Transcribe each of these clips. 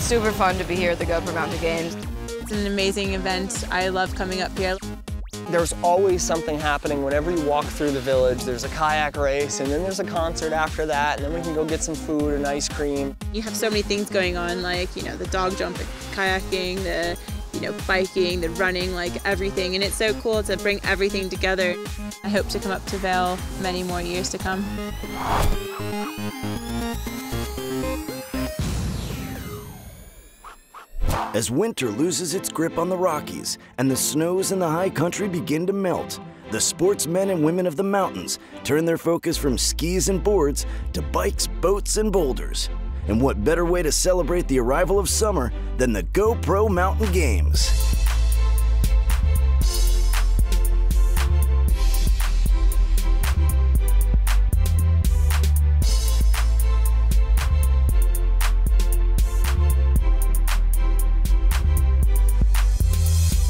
super fun to be here at the GoPro Mountain Games. It's an amazing event. I love coming up here. There's always something happening whenever you walk through the village. There's a kayak race, and then there's a concert after that, and then we can go get some food and ice cream. You have so many things going on, like, the dog jumping, kayaking, the biking, the running, like everything, and it's so cool to bring everything together. I hope to come up to Vail many more years to come. As winter loses its grip on the Rockies and the snows in the high country begin to melt, the sportsmen and women of the mountains turn their focus from skis and boards to bikes, boats, and boulders. And what better way to celebrate the arrival of summer than the GoPro Mountain Games?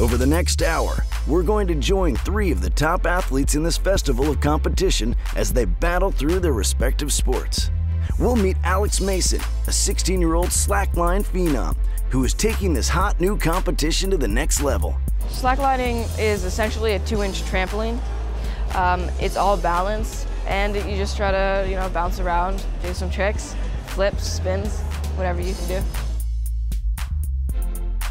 Over the next hour, we're going to join 3 of the top athletes in this festival of competition as they battle through their respective sports. We'll meet Alex Mason, a 16-year-old slackline phenom who is taking this hot new competition to the next level. Slacklining is essentially a 2-inch trampoline. It's all balance, and you just try to, bounce around, do some tricks, flips, spins, whatever you can do.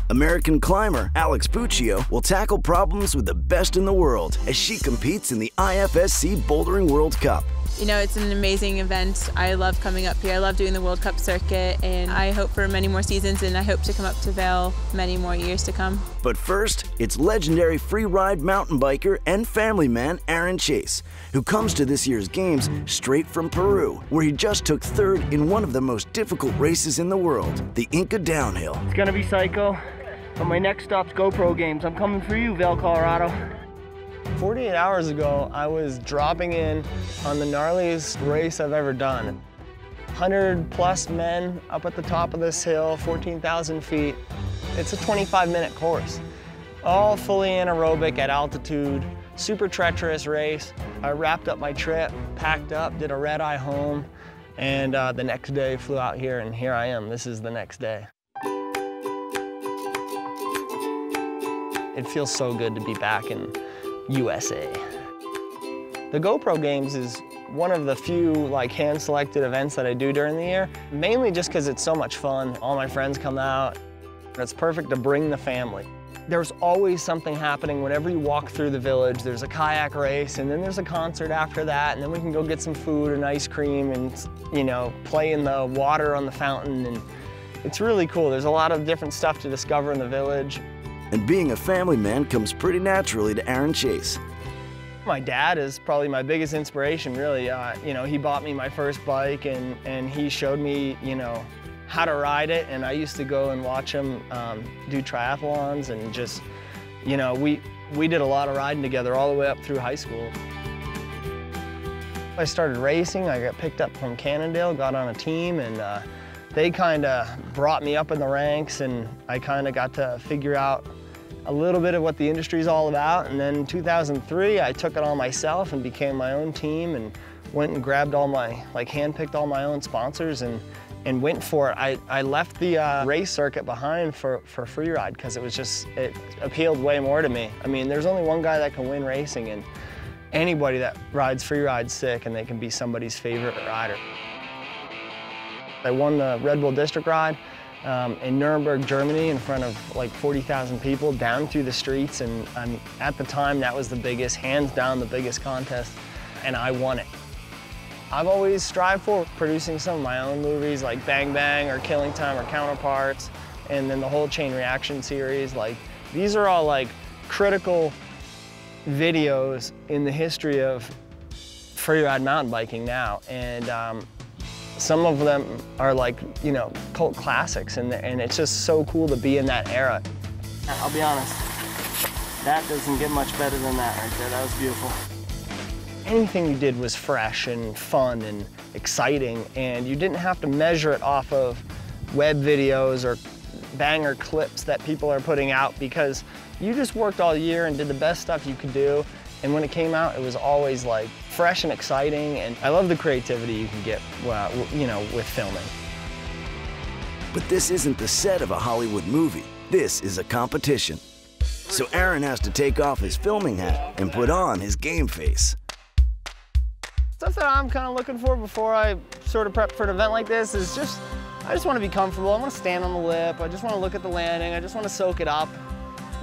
American climber Alex Puccio will tackle problems with the best in the world as she competes in the IFSC Bouldering World Cup. It's an amazing event. I love coming up here. I love doing the World Cup circuit, and I hope for many more seasons, and I hope to come up to Vail many more years to come. But first, it's legendary free-ride mountain biker and family man Aaron Chase, who comes to this year's games straight from Peru, where he just took 3rd in one of the most difficult races in the world, the Inca Downhill. It's gonna be psycho, but my next stop's GoPro Games. I'm coming for you, Vail, Colorado. 48 hours ago, I was dropping in on the gnarliest race I've ever done. 100+ men up at the top of this hill, 14,000 feet. It's a 25-minute course, all fully anaerobic at altitude, super treacherous race. I wrapped up my trip, packed up, did a red-eye home, and the next day flew out here, and here I am. This is the next day. It feels so good to be back in USA. The GoPro Games is one of the few hand-selected events that I do during the year, mainly just because it's so much fun. All my friends come out. It's perfect to bring the family. There's always something happening whenever you walk through the village. There's a kayak race, and then there's a concert after that, and then we can go get some food and ice cream and, play in the water on the fountain, and it's really cool. There's a lot of different stuff to discover in the village. And being a family man comes pretty naturally to Aaron Chase. My dad is probably my biggest inspiration, really. He bought me my first bike, and he showed me, how to ride it, and I used to go and watch him do triathlons, and just, we did a lot of riding together all the way up through high school. I started racing. I got picked up from Cannondale, got on a team, and they kind of brought me up in the ranks, and I kind of got to figure out a little bit of what the industry is all about. And then in 2003, I took it all myself and became my own team, and went and grabbed all my, handpicked all my own sponsors and went for it. I left the race circuit behind for freeride because it appealed way more to me. I mean, there's only one guy that can win racing, and anybody that rides freeride's sick, and they can be somebody's favorite rider. I won the Red Bull District Ride in Nuremberg, Germany, in front of 40,000 people down through the streets, and at the time that was the biggest, hands down the biggest contest, and I won it. I've always strived for producing some of my own movies like Bang Bang or Killing Time or Counterparts, and then the whole Chain Reaction series. These are all critical videos in the history of freeride mountain biking now, and some of them are cult classics, and it's just so cool to be in that era. I'll be honest, that doesn't get much better than that right there. That was beautiful. Anything you did was fresh and fun and exciting, and you didn't have to measure it off of web videos or banger clips that people are putting out, because you just worked all year and did the best stuff you could do, and when it came out, it was always fresh and exciting, and I love the creativity you can get, with filming. But this isn't the set of a Hollywood movie. This is a competition. So Aaron has to take off his filming hat and put on his game face. Stuff that I'm kind of looking for before I sort of prep for an event like this is just, I just want to be comfortable. I want to stand on the lip. I just want to look at the landing. I just want to soak it up,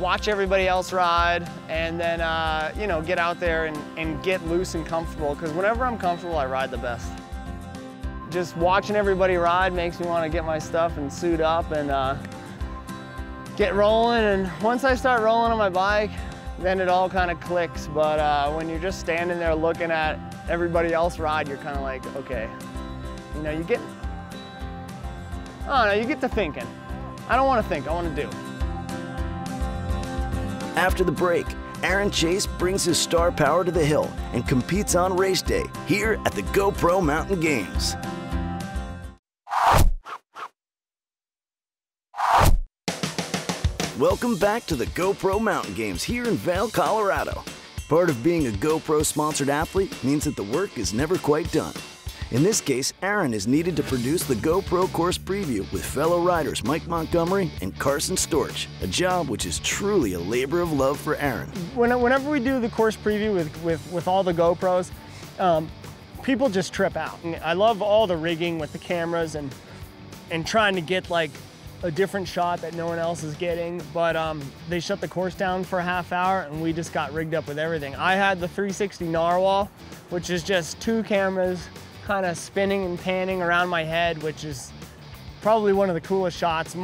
watch everybody else ride, and then, you know, get out there and get loose and comfortable. Because whenever I'm comfortable, I ride the best. Just watching everybody ride makes me want to get my stuff and suit up and get rolling. And once I start rolling on my bike, then it all kind of clicks. But when you're just standing there looking at everybody else ride, you're kind of like, okay, you know, you get to thinking. I don't want to think, I want to do. After the break, Aaron Chase brings his star power to the hill and competes on race day here at the GoPro Mountain Games. Welcome back to the GoPro Mountain Games here in Vail, Colorado. Part of being a GoPro-sponsored athlete means that the work is never quite done. In this case, Aaron is needed to produce the GoPro course preview with fellow riders Mike Montgomery and Carson Storch, a job which is truly a labor of love for Aaron. Whenever we do the course preview with all the GoPros, people just trip out. I love all the rigging with the cameras and trying to get like a different shot that no one else is getting, but they shut the course down for a half hour and we just got rigged up with everything. I had the 360 narwhal, which is just two cameras kind of spinning and panning around my head, which is probably one of the coolest shots,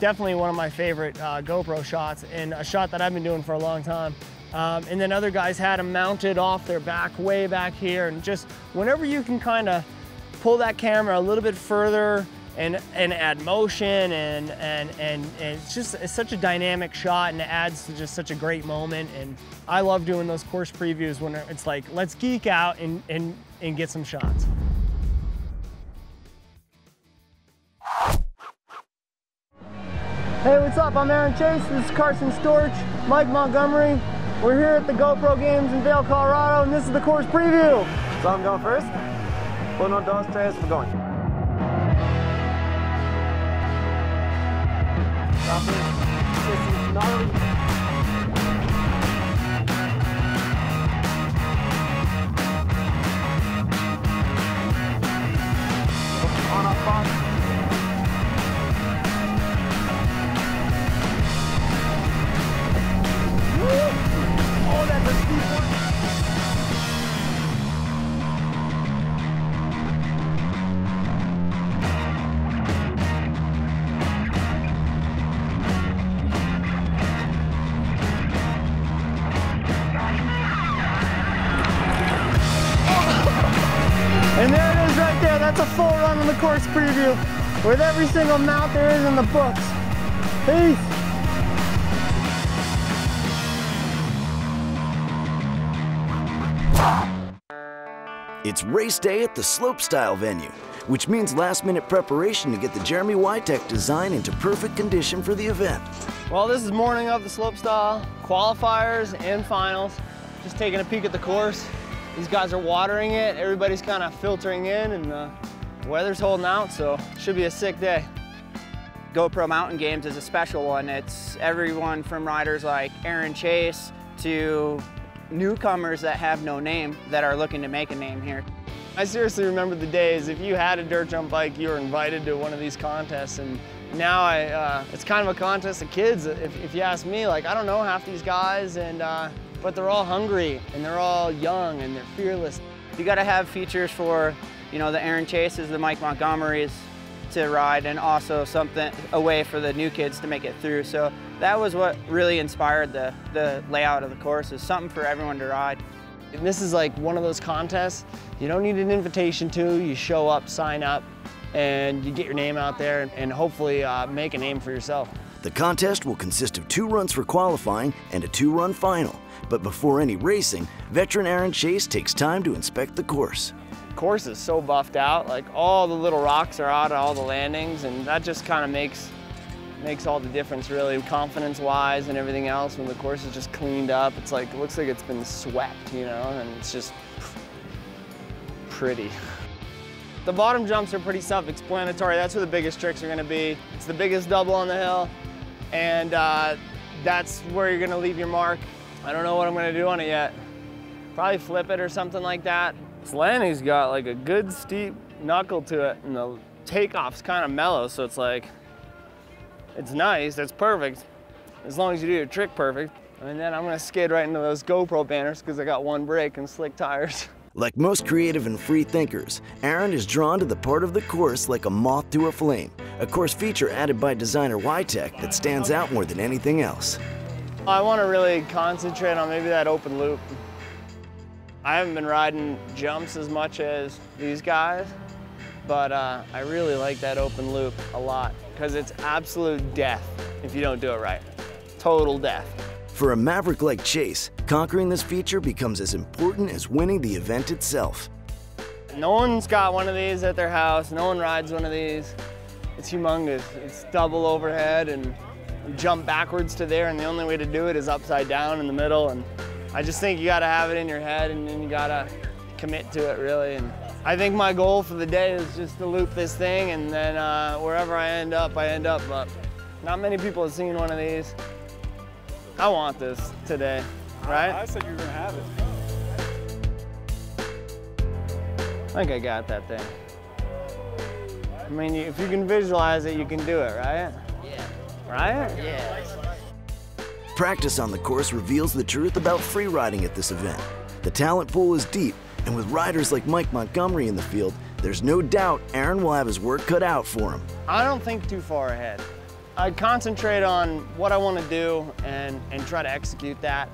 definitely one of my favorite GoPro shots, and a shot that I've been doing for a long time. And then other guys had them mounted off their back, way back here, and just whenever you can kind of pull that camera a little bit further and add motion and it's such a dynamic shot, and it adds to just such a great moment. And I love doing those course previews when it's like, let's geek out and get some shots. Hey, what's up? I'm Aaron Chase. This is Carson Storch, Mike Montgomery. We're here at the GoPro Games in Vail, Colorado, and this is the course preview. So I'm going first. 1, 2, 3, we're going. On up front. Oh, that's a steep one. And there it is right there. That's a full run on the course preview with every single mount there is in the books. Peace. It's race day at the slopestyle venue, which means last-minute preparation to get the Jeremy Wytech design into perfect condition for the event. Well, this is morning of the slopestyle qualifiers and finals. Just taking a peek at the course. These guys are watering it. Everybody's kind of filtering in, and the weather's holding out, so it should be a sick day. GoPro Mountain Games is a special one. It's everyone from riders like Aaron Chase to newcomers that have no name that are looking to make a name here. I seriously remember the days, if you had a dirt jump bike, you were invited to one of these contests, and now it's kind of a contest of kids, if you ask me. Like, I don't know half these guys, but they're all hungry, and they're all young, and they're fearless. You got to have features for, you know, the Aaron Chases, the Mike Montgomerys to ride, and also a way for the new kids to make it through. So that was what really inspired the layout of the course, is something for everyone to ride. And this is like one of those contests you don't need an invitation to. You show up, sign up, and you get your name out there and hopefully make a name for yourself. The contest will consist of 2 runs for qualifying and a 2-run final. But before any racing, veteran Aaron Chase takes time to inspect the course. The course is so buffed out, like all the little rocks are out at all the landings, and that just kind of makes all the difference, really, confidence-wise and everything else. When the course is just cleaned up, it's like, it looks like it's been swept, you know, and it's just pretty. The bottom jumps are pretty self-explanatory. That's where the biggest tricks are gonna be. It's the biggest double on the hill, and that's where you're gonna leave your mark. I don't know what I'm gonna do on it yet. Probably flip it or something like that. This landing's got like a good steep knuckle to it, and the takeoff's kind of mellow, so it's like, it's nice, it's perfect, as long as you do your trick perfect. And then I'm gonna skid right into those GoPro banners because I got one brake and slick tires. Like most creative and free thinkers, Aaron is drawn to the part of the course like a moth to a flame, a course feature added by designer Y-Tech that stands out more than anything else. I want to really concentrate on maybe that open loop. I haven't been riding jumps as much as these guys, but I really like that open loop a lot because it's absolute death if you don't do it right. Total death. For a maverick like Chase, conquering this feature becomes as important as winning the event itself. No one's got one of these at their house. No one rides one of these. It's humongous. It's double overhead, and you jump backwards to there, and the only way to do it is upside down in the middle. And I just think you gotta have it in your head, and then you gotta commit to it, really. And I think my goal for the day is just to loop this thing, and then wherever I end up, but not many people have seen one of these. I want this today, right? I said you were gonna have it. I think I got that thing. I mean, if you can visualize it, you can do it, right? Yeah. Right? Yeah. Practice on the course reveals the truth about free riding at this event. The talent pool is deep, and with riders like Mike Montgomery in the field, there's no doubt Aaron will have his work cut out for him. I don't think too far ahead. I concentrate on what I want to do and try to execute that.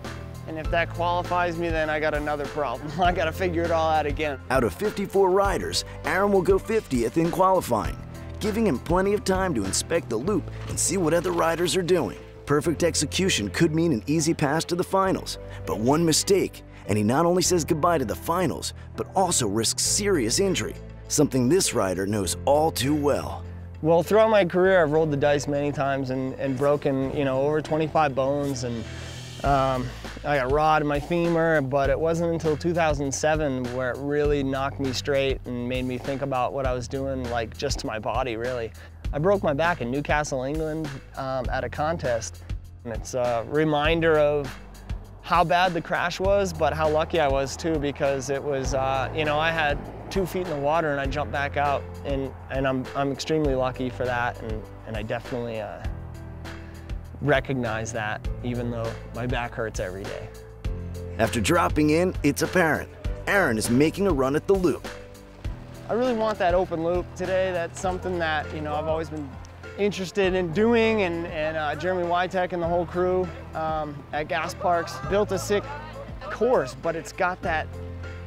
And if that qualifies me, then I got another problem. I got to figure it all out again. Out of 54 riders, Aaron will go 50th in qualifying, giving him plenty of time to inspect the loop and see what other riders are doing. Perfect execution could mean an easy pass to the finals, but one mistake, and he not only says goodbye to the finals, but also risks serious injury, something this rider knows all too well. Well, throughout my career, I've rolled the dice many times and broken, over 25 bones, and I got a rod in my femur, but it wasn't until 2007 where it really knocked me straight and made me think about what I was doing, like just to my body, really. I broke my back in Newcastle, England at a contest, and it's a reminder of how bad the crash was, but how lucky I was too, because it was, I had 2 feet in the water and I jumped back out, and I'm extremely lucky for that, and I definitely recognize that, even though my back hurts every day. After dropping in, it's apparent Aaron is making a run at the loop. I really want that open loop today. That's something that I've always been interested in doing, and Jeremy Y-Tech and the whole crew at Gas Parks built a sick course, but it's got that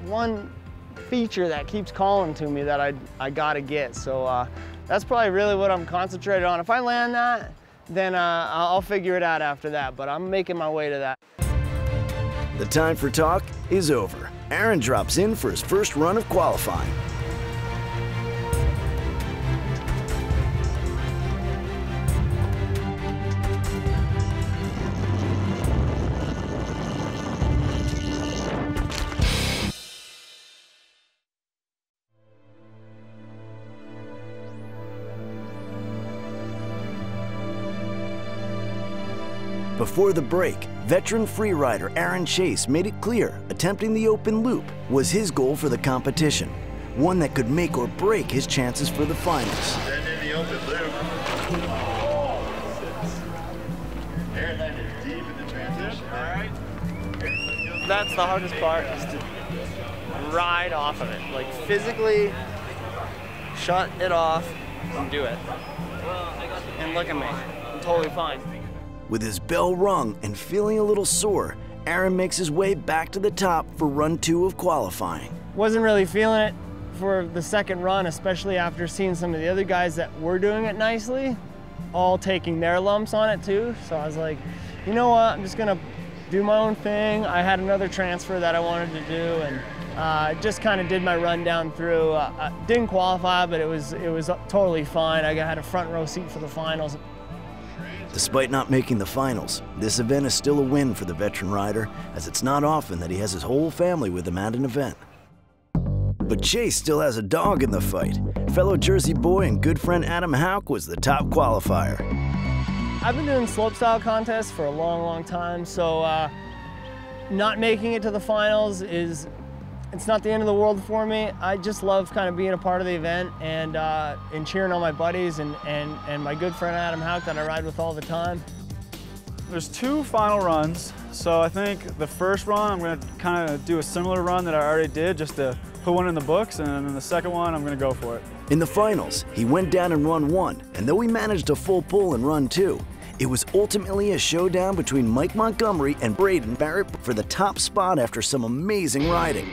one feature that keeps calling to me that I gotta get. So that's probably really what I'm concentrated on. If I land that, then I'll figure it out after that, but I'm making my way to that. The time for talk is over. Aaron drops in for his first run of qualifying. Before the break, veteran freerider Aaron Chase made it clear attempting the open loop was his goal for the competition, one that could make or break his chances for the finals. Then in the open loop. Aaron landed deep in the transition. All right. That's the hardest part, is to ride off of it. Like physically shut it off and do it. And look at me, I'm totally fine. With his bell rung and feeling a little sore, Aaron makes his way back to the top for run 2 of qualifying. Wasn't really feeling it for the second run, especially after seeing some of the other guys that were doing it nicely, all taking their lumps on it too. So I was like, you know what, I'm just gonna do my own thing. I had another transfer that I wanted to do, and just kind of did my rundown through. Didn't qualify, but it was totally fine. I had a front row seat for the finals. Despite not making the finals, this event is still a win for the veteran rider, as it's not often that he has his whole family with him at an event. But Chase still has a dog in the fight. Fellow Jersey boy and good friend Adam Hauk was the top qualifier. I've been doing slopestyle contests for a long, long time, so not making it to the finals it's not the end of the world for me. I just love kind of being a part of the event and cheering on my buddies and my good friend Adam Hauk that I ride with all the time. There's 2 final runs, so I think the first run I'm going to kind of do a similar run that I already did just to put one in the books, and then the second one I'm going to go for it. In the finals, he went down in run 1, and though he managed a full pull in run 2, it was ultimately a showdown between Mike Montgomery and Braden Barrett for the top spot after some amazing riding.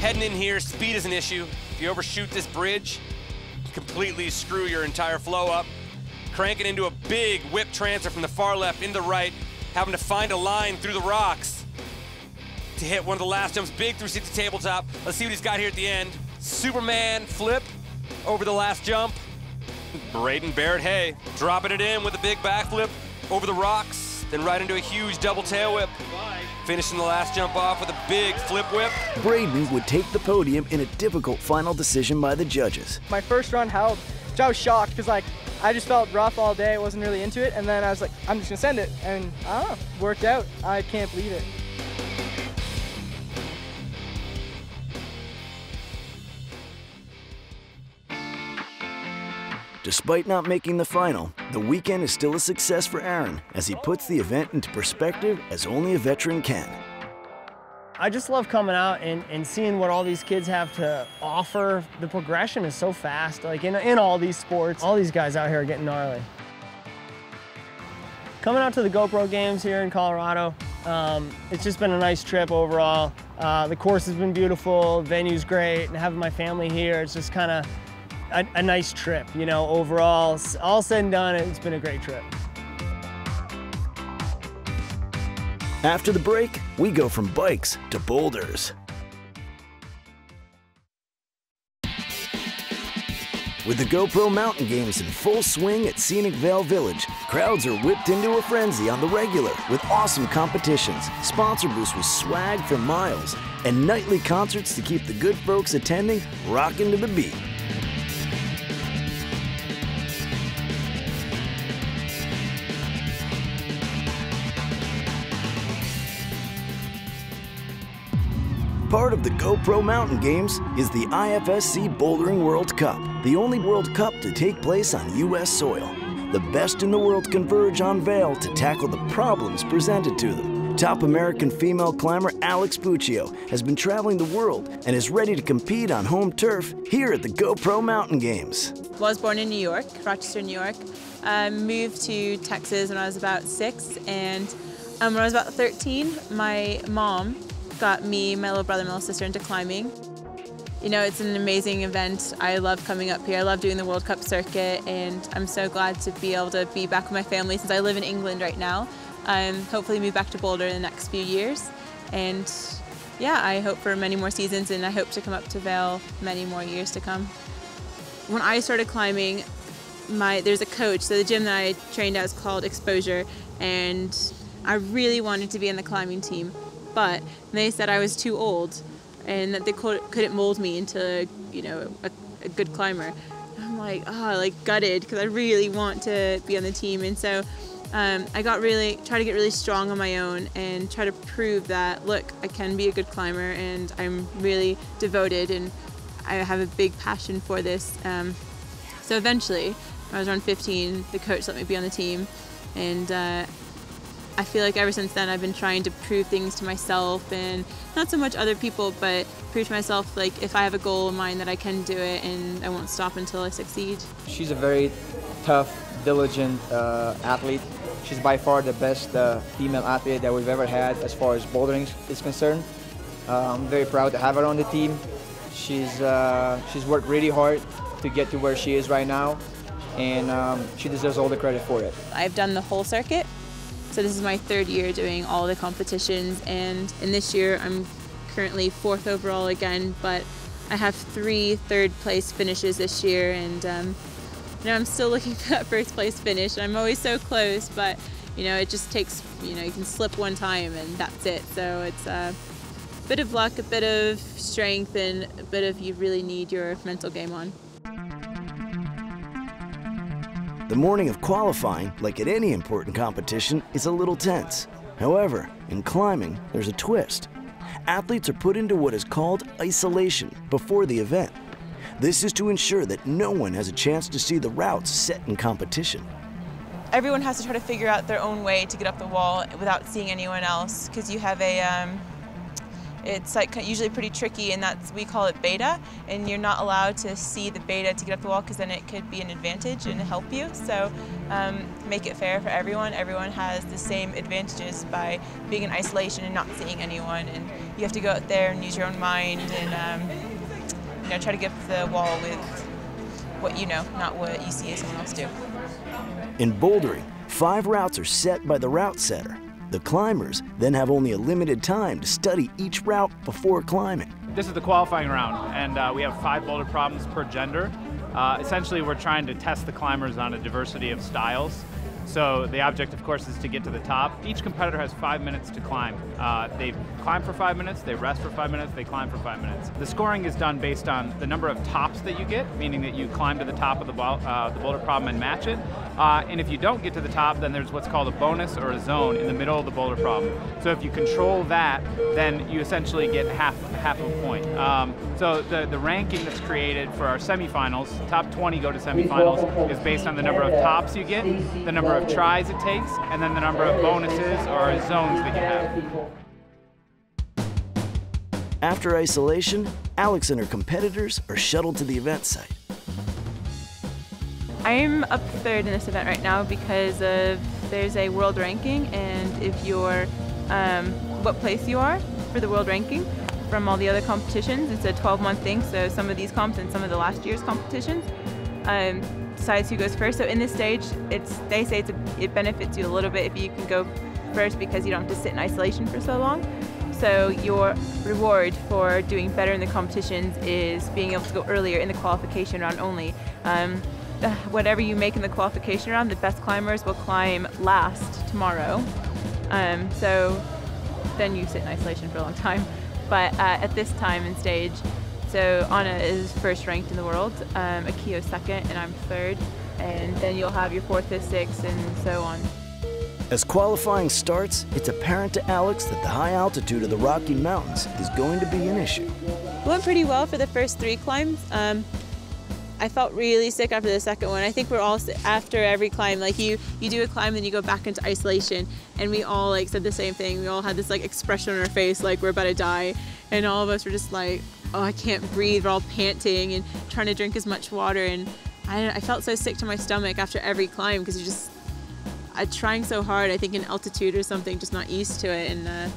Heading in here, speed is an issue. If you overshoot this bridge, you completely screw your entire flow up. Cranking into a big whip transfer from the far left into the right, having to find a line through the rocks to hit one of the last jumps. Big 360 tabletop. Let's see what he's got here at the end. Superman flip over the last jump. Braden Barrett, hey, dropping it in with a big backflip over the rocks, then right into a huge double tail whip. Finishing the last jump off with a big flip whip. Braden would take the podium in a difficult final decision by the judges. My first run helped, which I was shocked because I just felt rough all day, wasn't really into it, and then I was like, I'm just gonna send it, and worked out. I can't believe it. Despite not making the final, the weekend is still a success for Aaron as he puts the event into perspective as only a veteran can. I just love coming out and seeing what all these kids have to offer. The progression is so fast, like in all these sports. All these guys out here are getting gnarly. Coming out to the GoPro Games here in Colorado, it's just been a nice trip overall. The course has been beautiful, the venue's great, and having my family here, it's just kind of a nice trip, you know, overall. All said and done, it's been a great trip. After the break, we go from bikes to boulders. With the GoPro Mountain Games in full swing at scenic Vail Village, crowds are whipped into a frenzy on the regular with awesome competitions, sponsor booths with swag for miles, and nightly concerts to keep the good folks attending rocking to the beat. Part of the GoPro Mountain Games is the IFSC Bouldering World Cup, the only World Cup to take place on U.S. soil. The best in the world converge on Vail to tackle the problems presented to them. Top American female climber Alex Puccio has been traveling the world and is ready to compete on home turf here at the GoPro Mountain Games. Was born in New York, Rochester, New York. Moved to Texas when I was about 6, and when I was about 13, my mom got me, my little brother, my little sister into climbing. You know, it's an amazing event. I love coming up here. I love doing the World Cup circuit, and I'm so glad to be able to be back with my family since I live in England right now. Hopefully move back to Boulder in the next few years. And yeah, I hope for many more seasons, and I hope to come up to Vail many more years to come. When I started climbing, there's a coach, so the gym that I trained at is called Exposure, and I really wanted to be in the climbing team. But they said I was too old and that they couldn't mold me into, you know, a good climber. I'm like, gutted because I really want to be on the team. And so I try to get really strong on my own and try to prove that, look, I can be a good climber, and I'm really devoted and I have a big passion for this. So eventually, when I was around 15, the coach let me be on the team, and I feel like ever since then I've been trying to prove things to myself, and not so much other people, but prove to myself, like, if I have a goal in mind, that I can do it and I won't stop until I succeed. She's a very tough, diligent athlete. She's by far the best female athlete that we've ever had as far as bouldering is concerned. I'm very proud to have her on the team. She's worked really hard to get to where she is right now, and she deserves all the credit for it. I've done the whole circuit. So this is my 3rd year doing all the competitions, and in this year I'm currently 4th overall again, but I have 3 third-place finishes this year, and you know, I'm still looking for that 1st place finish. I'm always so close, but you know, it just takes, you know, you can slip one time and that's it. So it's bit of luck, a bit of strength, and a bit of you really need your mental game on. The morning of qualifying, like at any important competition, is a little tense. However, in climbing, there's a twist. Athletes are put into what is called isolation before the event. This is to ensure that no one has a chance to see the routes set in competition. Everyone has to try to figure out their own way to get up the wall without seeing anyone else, because you have it's like usually pretty tricky, and we call it beta, and you're not allowed to see the beta to get up the wall because then it could be an advantage and help you. So make it fair for everyone. Everyone has the same advantages by being in isolation and not seeing anyone, and you have to go out there and use your own mind and try to get up the wall with what you know, not what you see someone else do. In bouldering, 5 routes are set by the route setter. The climbers then have only a limited time to study each route before climbing. This is the qualifying round, and we have 5 boulder problems per gender. Essentially, we're trying to test the climbers on a diversity of styles. So the object, of course, is to get to the top. Each competitor has 5 minutes to climb. They climb for 5 minutes, they rest for 5 minutes, they climb for 5 minutes. The scoring is done based on the number of tops that you get, meaning that you climb to the top of the boulder problem and match it. And if you don't get to the top, then there's what's called a bonus or a zone in the middle of the boulder problem. So if you control that, then you essentially get half of a point. So the ranking that's created for our semifinals, top 20 go to semifinals, is based on the number of tops you get, the number of tries it takes, and then the number of bonuses or zones that you have. After isolation, Alex and her competitors are shuttled to the event site. I'm up 3rd in this event right now because there's a world ranking, and if you're what place you are for the world ranking from all the other competitions, it's a 12-month thing, so some of these comps and some of the last year's competitions decides who goes first. So in this stage, they say it benefits you a little bit if you can go first because you don't have to sit in isolation for so long. So your reward for doing better in the competitions is being able to go earlier in the qualification round only. Whatever you make in the qualification round, the best climbers will climb last tomorrow. So then you sit in isolation for a long time. But at this time and stage, so Anna is 1st ranked in the world, Akio's 2nd, and I'm 3rd. And then you'll have your 4th, 5th, 6th, and so on. As qualifying starts, it's apparent to Alex that the high altitude of the Rocky Mountains is going to be an issue. It went pretty well for the first 3 climbs. I felt really sick after the second one. I think we're all, after every climb, like you do a climb, then you go back into isolation, and we all like said the same thing. We all had this like expression on our face, like we're about to die, and all of us were just like, oh, I can't breathe. We're all panting and trying to drink as much water, and I felt so sick to my stomach after every climb because you're just trying so hard. I think in altitude or something, just not used to it. And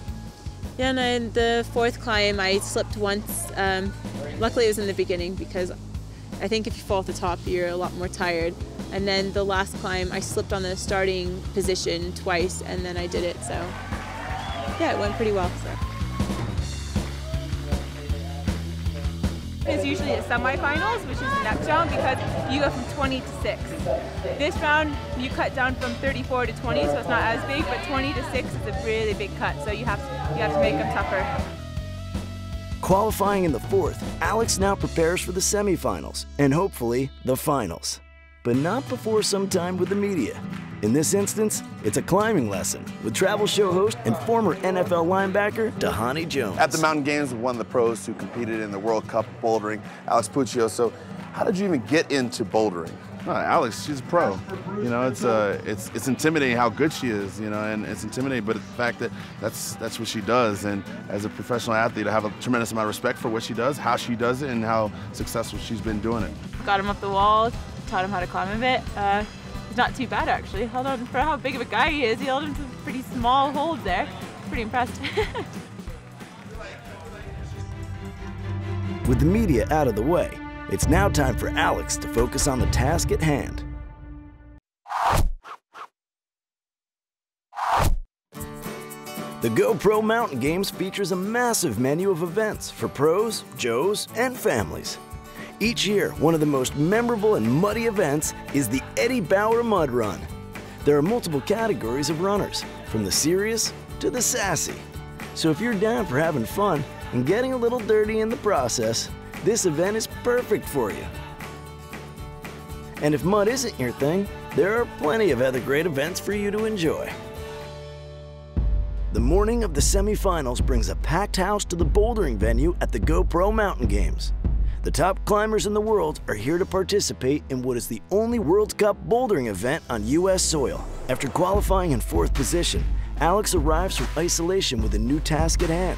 yeah, and then the 4th climb, I slipped once. Luckily, it was in the beginning because I think if you fall at the top, you're a lot more tired. And then the last climb, I slipped on the starting position twice, and then I did it. So yeah, it went pretty well. So. It's usually a semifinals, which is the next round, because you go from 20 to 6. This round, you cut down from 34 to 20, so it's not as big, but 20 to 6 is a really big cut, so you have to make them tougher. Qualifying in the 4th, Alex now prepares for the semifinals and hopefully the finals. But not before some time with the media. In this instance, it's a climbing lesson with travel show host and former NFL linebacker Tahani Jones. At the Mountain Games, one of the pros who competed in the World Cup bouldering, Alex Puccio. So how did you even get into bouldering? Alex, she's a pro. You know, it's intimidating how good she is, you know, and it's intimidating, but the fact that that's what she does. And as a professional athlete, I have a tremendous amount of respect for what she does, how she does it, and how successful she's been doing it. Got him up the wall, taught him how to climb a bit. It's not too bad, actually. Held on for how big of a guy he is. He held him to pretty small holds there. Pretty impressed. With the media out of the way, it's now time for Alex to focus on the task at hand. The GoPro Mountain Games features a massive menu of events for pros, Joes, and families. Each year, one of the most memorable and muddy events is the Eddie Bauer Mud Run. There are multiple categories of runners, from the serious to the sassy. So if you're down for having fun and getting a little dirty in the process, this event is perfect for you. And if mud isn't your thing, there are plenty of other great events for you to enjoy. The morning of the semifinals brings a packed house to the bouldering venue at the GoPro Mountain Games. The top climbers in the world are here to participate in what is the only World Cup bouldering event on U.S. soil. After qualifying in 4th position, Alex arrives from isolation with a new task at hand.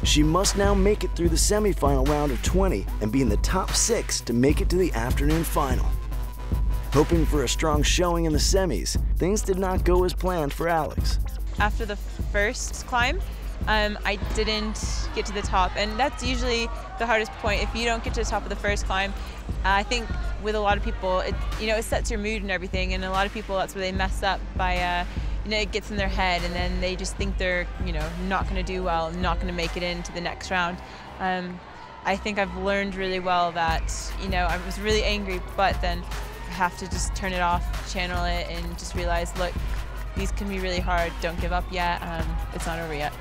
She must now make it through the semifinal round of 20 and be in the top 6 to make it to the afternoon final. Hoping for a strong showing in the semis, things did not go as planned for Alex. After the first climb, I didn't get to the top, and that's usually the hardest point. If you don't get to the top of the first climb, I think with a lot of people, it sets your mood and everything, and a lot of people, that's where they mess up by, it gets in their head, and then they just think they're, not going to do well, not going to make it into the next round. I think I've learned really well that, I was really angry, but then I have to just turn it off, channel it, and just realize, look, these can be really hard. Don't give up yet. It's not over yet.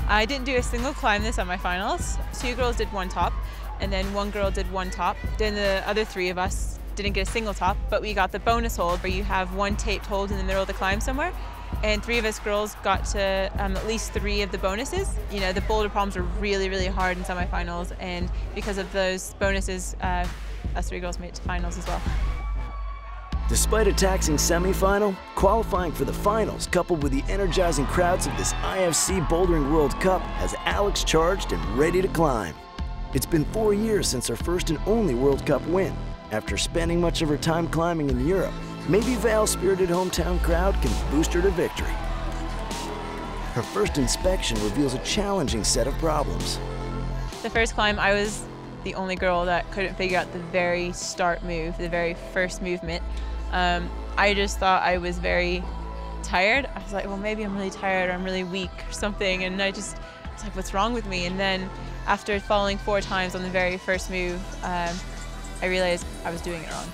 I didn't do a single climb this semifinals. 2 girls did 1 top, and then 1 girl did 1 top. Then the other 3 of us didn't get a single top, but we got the bonus hold where you have 1 taped hold in the middle of the climb somewhere. And 3 of us girls got to at least 3 of the bonuses. The boulder problems are really, really hard in semifinals, and because of those bonuses, us 3 girls made it to finals as well. Despite a taxing semifinal, qualifying for the finals coupled with the energizing crowds of this IFC Bouldering World Cup has Alex charged and ready to climb. It's been 4 years since her first and only World Cup win. After spending much of her time climbing in Europe, maybe Vail's spirited hometown crowd can boost her to victory. Her first inspection reveals a challenging set of problems. The first climb, I was the only girl that couldn't figure out the very start move, the very first movement. I just thought I was very tired. I was like, well, maybe I'm really tired or I'm really weak or something. And I was like, what's wrong with me? And then after falling 4 times on the very first move, I realized I was doing it wrong.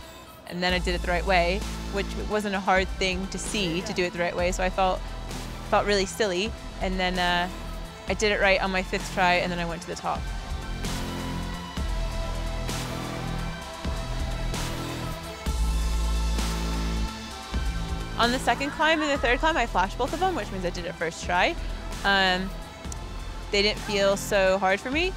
And then I did it the right way, which wasn't a hard thing to see, to do it the right way. So I felt really silly. And then I did it right on my 5th try, and then I went to the top. On the 2nd climb and the 3rd climb, I flashed both of them, which means I did it first try. They didn't feel so hard for me,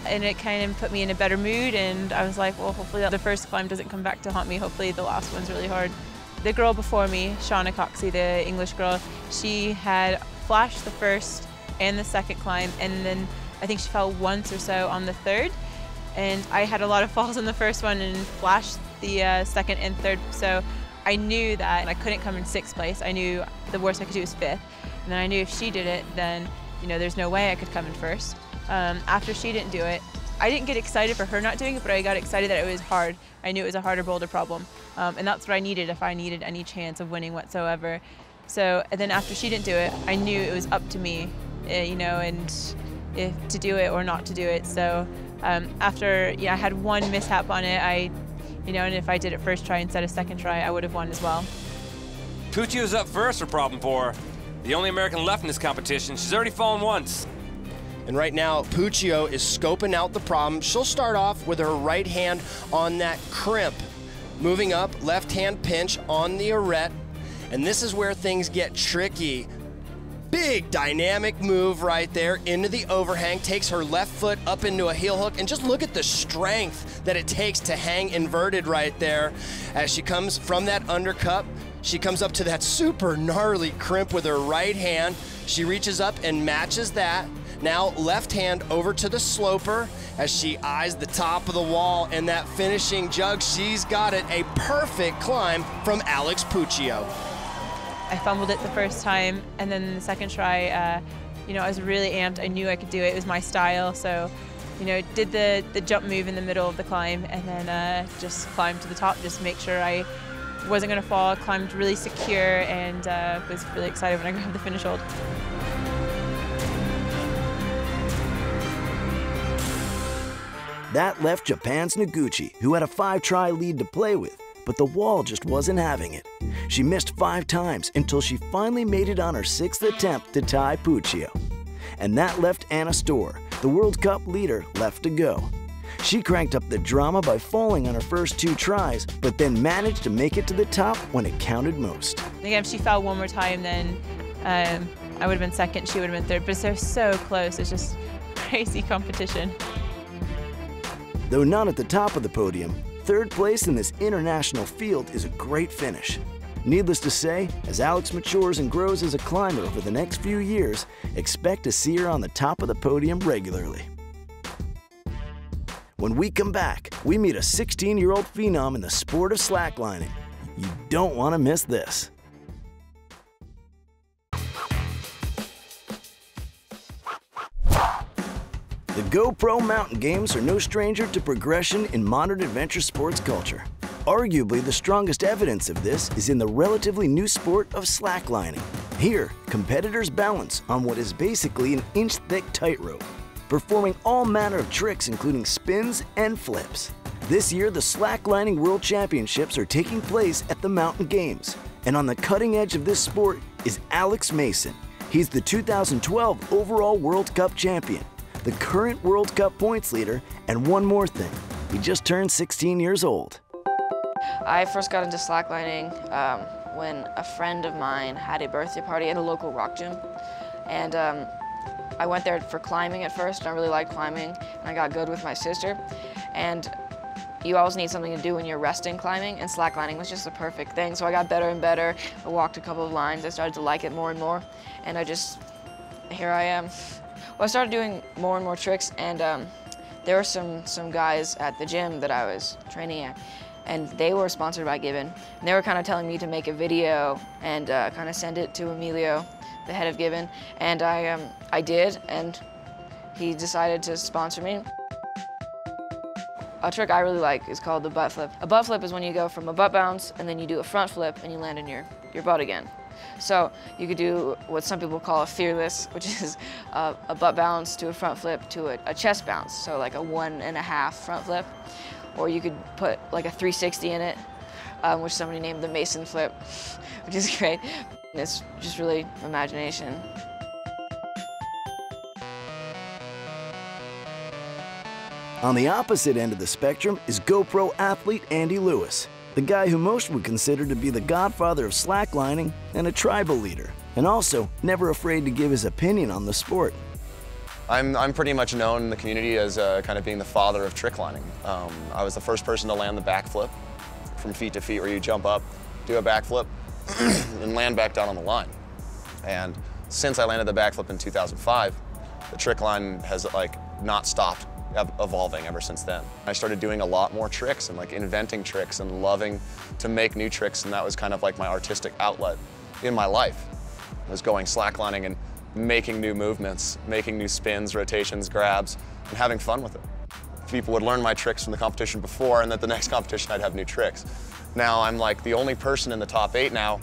and it kind of put me in a better mood, and I was like, well, hopefully the first climb doesn't come back to haunt me. Hopefully the last one's really hard. The girl before me, Shauna Coxey, the English girl, she had flashed the 1st and the 2nd climb, and then I think she fell once or so on the 3rd. And I had a lot of falls on the 1st one and flashed the 2nd and 3rd. So I knew that I couldn't come in 6th place. I knew the worst I could do was 5th. And then I knew if she did it, then there's no way I could come in 1st. After she didn't do it, I didn't get excited for her not doing it, but I got excited that it was hard. I knew it was a harder boulder problem. And that's what I needed if I needed any chance of winning whatsoever. So, and then after she didn't do it, I knew it was up to me, and if to do it or not to do it. So after I had 1 mishap on it, and if I did it first try instead of 2nd try, I would have won as well. Puccio's up first for problem 4. The only American left in this competition. She's already fallen once. And right now, Puccio is scoping out the problem. She'll start off with her right hand on that crimp. Moving up, left hand pinch on the arete. And this is where things get tricky. Big dynamic move right there into the overhang, takes her left foot up into a heel hook, and just look at the strength that it takes to hang inverted right there. As she comes from that undercut, she comes up to that super gnarly crimp with her right hand. She reaches up and matches that. Now left hand over to the sloper as she eyes the top of the wall, and that finishing jug, she's got it. A perfect climb from Alex Puccio. I fumbled it the first time, and then the 2nd try, I was really amped. I knew I could do it. It was my style. So, did the jump move in the middle of the climb, and then just climbed to the top, just make sure I wasn't going to fall. Climbed really secure, and was really excited when I grabbed the finish hold. That left Japan's Noguchi, who had a 5-try lead to play with, but the wall just wasn't having it. She missed 5 times until she finally made it on her 6th attempt to tie Puccio. And that left Anna Storr, the World Cup leader, left to go. She cranked up the drama by falling on her first 2 tries, but then managed to make it to the top when it counted most. Again, if she fell one more time, then I would have been second, she would have been third, but they're so close. It's just crazy competition. Though not at the top of the podium, 3rd place in this international field is a great finish. Needless to say, as Alex matures and grows as a climber over the next few years, expect to see her on the top of the podium regularly. When we come back, we meet a 16-year-old phenom in the sport of slacklining. You don't want to miss this. The GoPro Mountain Games are no stranger to progression in modern adventure sports culture. Arguably, the strongest evidence of this is in the relatively new sport of slacklining. Here, competitors balance on what is basically an inch-thick tightrope, performing all manner of tricks including spins and flips. This year, the Slacklining World Championships are taking place at the Mountain Games, and on the cutting edge of this sport is Alex Mason. He's the 2012 overall World Cup champion, the current World Cup points leader, and one more thing, he just turned 16 years old. I first got into slacklining when a friend of mine had a birthday party at a local rock gym, and I went there for climbing at first, and I really liked climbing, and I got good with my sister. And you always need something to do when you're resting climbing, and slacklining was just the perfect thing. So I got better and better. I walked a couple of lines. I started to like it more and more, and here I am. Well, I started doing more and more tricks, and there were some guys at the gym that I was training at, and they were sponsored by Gibbon. And they were kind of telling me to make a video and kind of send it to Emilio, the head of Gibbon, and I did, and he decided to sponsor me. A trick I really like is called the butt flip. A butt flip is when you go from a butt bounce and then you do a front flip and you land in your butt again. So you could do what some people call a fearless, which is a butt bounce to a front flip to a chest bounce, so like a 1.5 front flip. Or you could put like a 360 in it, which somebody named the Mason flip, which is great. It's just really imagination. On the opposite end of the spectrum is GoPro athlete Andy Lewis, the guy who most would consider to be the godfather of slacklining and a tribal leader, and also never afraid to give his opinion on the sport. I'm pretty much known in the community as kind of being the father of trick lining. I was the first person to land the backflip from feet to feet, where you jump up, do a backflip, and land back down on the line. And since I landed the backflip in 2005, the trick line has not stopped evolving ever since then. I started doing a lot more tricks and inventing tricks and loving to make new tricks, and that was kind of like my artistic outlet in my life. I was going slacklining and making new movements, making new spins, rotations, grabs, and having fun with it. People would learn my tricks from the competition before, and at the next competition I'd have new tricks. Now I'm like the only person in the top 8 now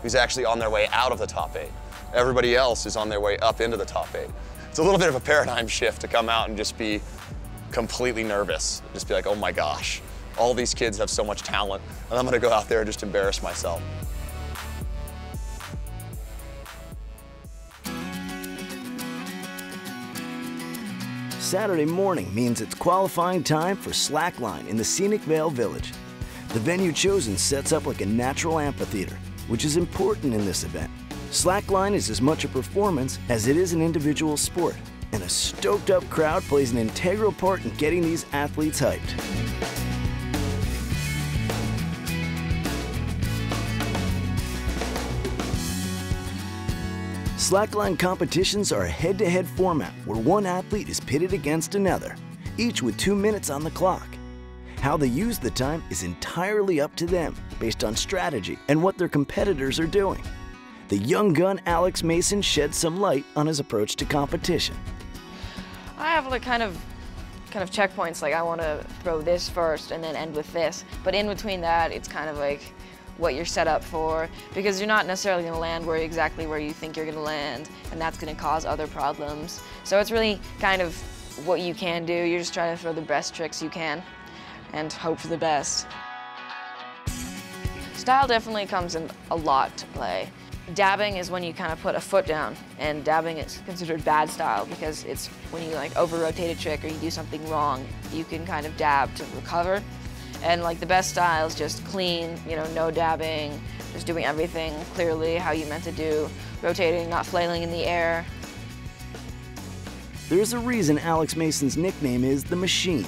who's actually on their way out of the top 8. Everybody else is on their way up into the top 8. It's a little bit of a paradigm shift to come out and just be completely nervous. Just be like, oh my gosh, all these kids have so much talent, and I'm gonna go out there and just embarrass myself. Saturday morning means it's qualifying time for slackline in the scenic Vail Village. The venue chosen sets up like a natural amphitheater, which is important in this event. Slackline is as much a performance as it is an individual sport, and a stoked-up crowd plays an integral part in getting these athletes hyped. Slackline competitions are a head-to-head format where one athlete is pitted against another, each with 2 minutes on the clock. How they use the time is entirely up to them, based on strategy and what their competitors are doing. The young gun Alex Mason sheds some light on his approach to competition. I have kind of checkpoints, like I want to throw this first and then end with this. But in between that, it's kind of like what you're set up for, because you're not necessarily going to land exactly where you think you're going to land, and that's going to cause other problems. So it's really kind of what you can do. You're just trying to throw the best tricks you can and hope for the best. Style definitely comes in a lot to play. Dabbing is when you kind of put a foot down, and dabbing is considered bad style because it's when you like over-rotate a trick or you do something wrong, you can kind of dab to recover. And like the best style is just clean, you know, no dabbing, just doing everything clearly how you meant to do, rotating, not flailing in the air. There's a reason Alex Mason's nickname is The Machine.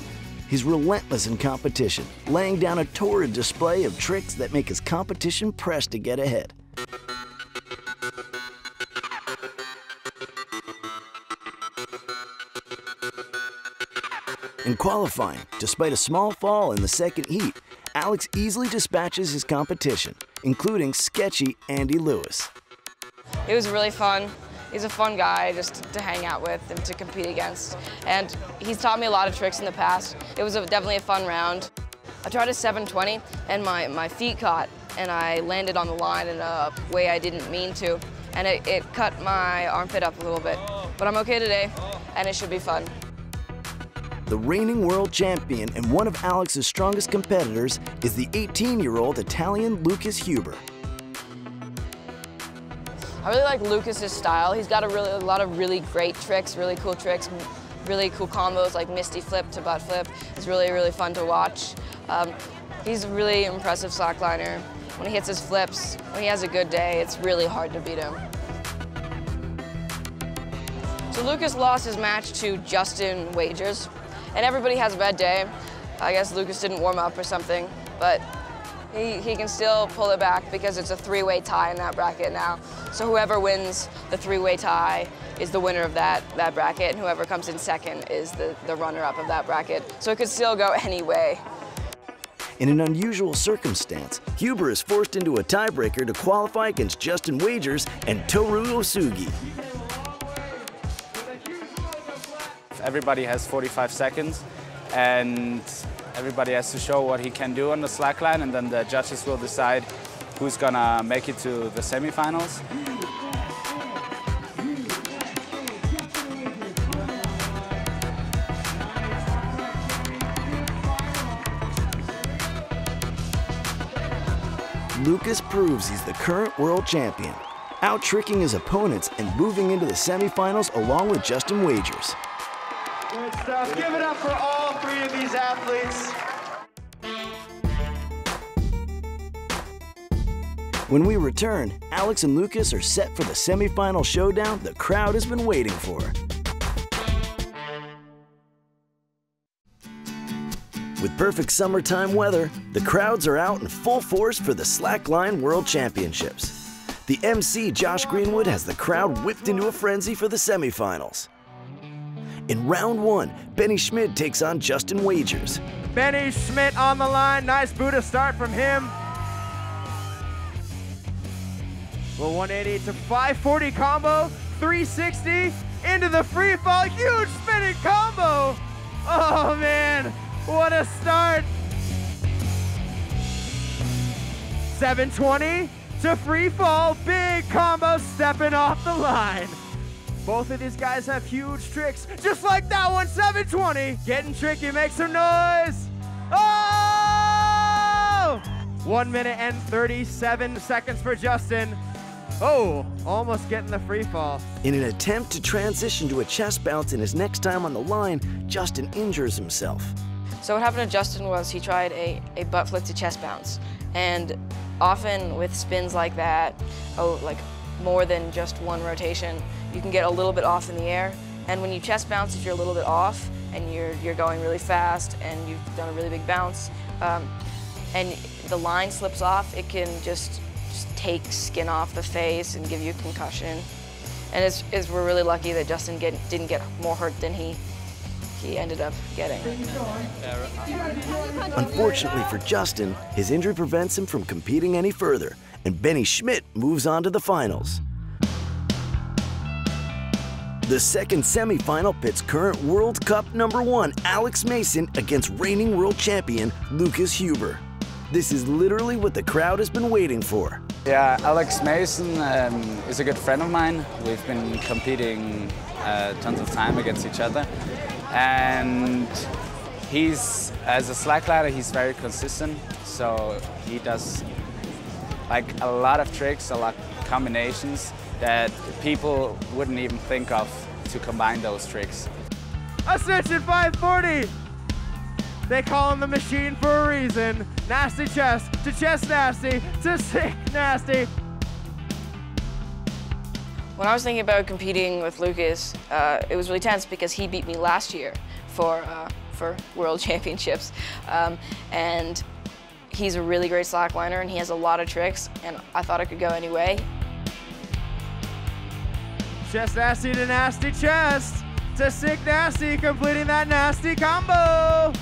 He's relentless in competition, laying down a torrid display of tricks that make his competition press to get ahead. In qualifying, despite a small fall in the second heat, Alex easily dispatches his competition, including sketchy Andy Lewis. It was really fun. He's a fun guy just to hang out with and to compete against. And he's taught me a lot of tricks in the past. It was definitely a fun round. I tried a 720 and my feet caught and I landed on the line in a way I didn't mean to. And it cut my armpit up a little bit. But I'm okay today and it should be fun. The reigning world champion and one of Alex's strongest competitors is the 18-year-old Italian Lucas Huber. I really like Lucas's style. He's got a lot of really great tricks, really cool combos like Misty Flip to Butt Flip. It's really, really fun to watch. He's a really impressive slackliner. When he hits his flips, when he has a good day, it's really hard to beat him. So Lucas lost his match to Justin Wagers, and everybody has a bad day. I guess Lucas didn't warm up or something, but he can still pull it back because it's a three-way tie in that bracket now. So whoever wins the three-way tie is the winner of that bracket, and whoever comes in second is the runner-up of that bracket. So it could still go any way. In an unusual circumstance, Huber is forced into a tiebreaker to qualify against Justin Wagers and Toru Osugi. Everybody has 45 seconds, and everybody has to show what he can do on the slackline, and then the judges will decide who's gonna make it to the semifinals. Lucas proves he's the current world champion, out-tricking his opponents and moving into the semifinals along with Justin Wagers. Good stuff. Give it up for all three of these athletes. When we return, Alex and Lucas are set for the semifinal showdown the crowd has been waiting for. With perfect summertime weather, the crowds are out in full force for the Slackline World Championships. The MC, Josh Greenwood, has the crowd whipped into a frenzy for the semifinals. In round one, Benny Schmidt takes on Justin Wagers. Benny Schmidt on the line. Nice Buddha start from him. Well, 180 to 540 combo, 360 into the free fall. Huge spinning combo. Oh man, what a start. 720 to free fall. Big combo stepping off the line. Both of these guys have huge tricks, just like that one, 720. Getting tricky, make some noise. Oh! 1 minute and 37 seconds for Justin. Oh, almost getting the free fall. In an attempt to transition to a chest bounce in his next time on the line, Justin injures himself. So what happened to Justin was he tried a butt flip to chest bounce. And often with spins like that, like more than just one rotation, you can get a little bit off in the air. And when you chest bounce, if you're a little bit off and you're going really fast and you've done a really big bounce, and the line slips off, it can just take skin off the face and give you a concussion. And we're really lucky that Justin didn't get more hurt than he ended up getting. Unfortunately for Justin, his injury prevents him from competing any further, and Benny Schmidt moves on to the finals. The second semifinal pits current World Cup #1 Alex Mason against reigning world champion Lucas Huber. This is literally what the crowd has been waiting for. Yeah, Alex Mason is a good friend of mine. We've been competing tons of time against each other. And as a slackliner, he's very consistent. So he does like a lot of tricks, a lot of combinations that people wouldn't even think of to combine those tricks. Ascension 540. They call him the machine for a reason. Nasty chest to chest nasty to sick nasty. When I was thinking about competing with Lucas, it was really tense because he beat me last year for World Championships. And he's a really great slackliner and he has a lot of tricks and I thought it could go any way. Chest nasty to nasty chest to sick nasty, completing that nasty combo.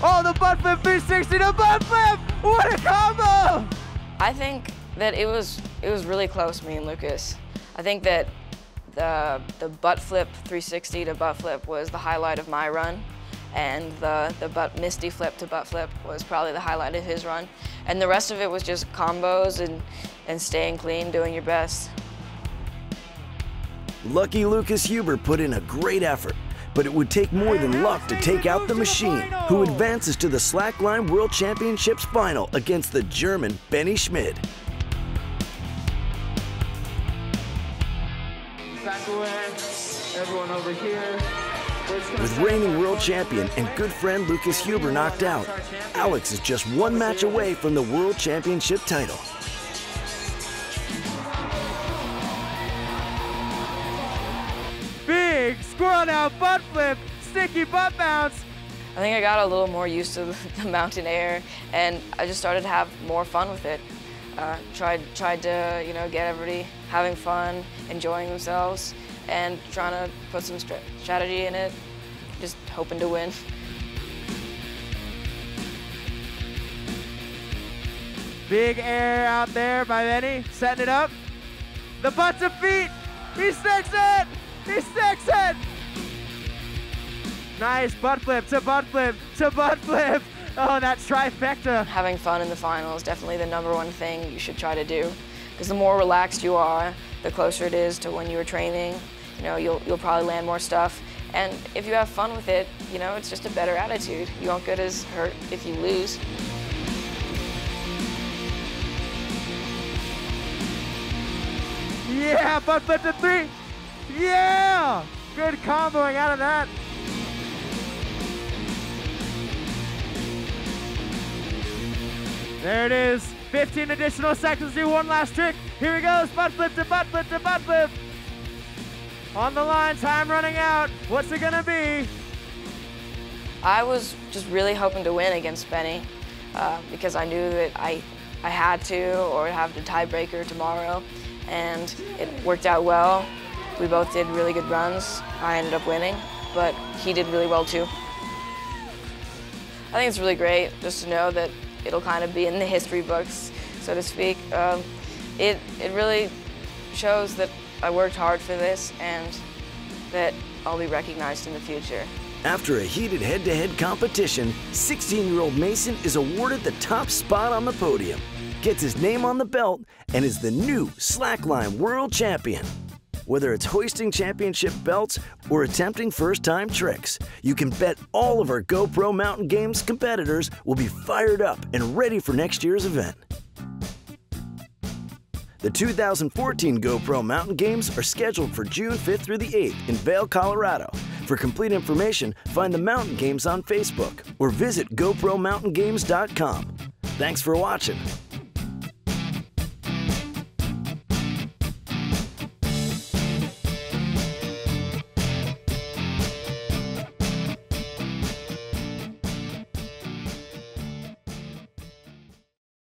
Oh, the butt flip 360 to butt flip! What a combo! I think that it was really close, me and Lucas. I think that the butt flip 360 to butt flip was the highlight of my run, and the butt misty flip to butt flip was probably the highlight of his run. And the rest of it was just combos and staying clean, doing your best. Lucky Lucas Huber put in a great effort, but it would take more than luck to take out the machine, who advances to the Slackline World Championships final against the German Benny Schmid. Back away, everyone over here. With reigning world champion and good friend Lucas Huber knocked out, Alex is just one match away from the World Championship title. Big squirrel now butt flip, sticky butt bounce. I think I got a little more used to the mountain air and I just started to have more fun with it. Tried to, you know, get everybody having fun, enjoying themselves, and trying to put some strategy in it, just hoping to win. Big air out there by Benny, setting it up. The butts of feet, he sticks it! He sticks it! Nice butt flip to butt flip to butt flip. Oh, that trifecta. Having fun in the final is definitely the #1 thing you should try to do, because the more relaxed you are, the closer it is to when you were training. You know, you'll probably land more stuff, and if you have fun with it, you know, it's just a better attitude. You won't get as hurt if you lose. Yeah, butt flip to 3. Yeah! Good comboing out of that. There it is. 15 additional seconds to do one last trick. Here he goes. Butt flip to butt flip to butt flip. On the line, time running out. What's it gonna be? I was just really hoping to win against Benny because I knew that I had to, or have the tiebreaker tomorrow, and it worked out well. We both did really good runs. I ended up winning, but he did really well too. I think it's really great just to know that it'll kind of be in the history books, so to speak. It really shows that I worked hard for this and that I'll be recognized in the future. After a heated head-to-head competition, 16-year-old Mason is awarded the top spot on the podium, gets his name on the belt, and is the new Slackline World Champion. Whether it's hoisting championship belts or attempting first-time tricks, you can bet all of our GoPro Mountain Games competitors will be fired up and ready for next year's event. The 2014 GoPro Mountain Games are scheduled for June 5th through the 8th in Vail, Colorado. For complete information, find the Mountain Games on Facebook or visit GoProMountainGames.com. Thanks for watching.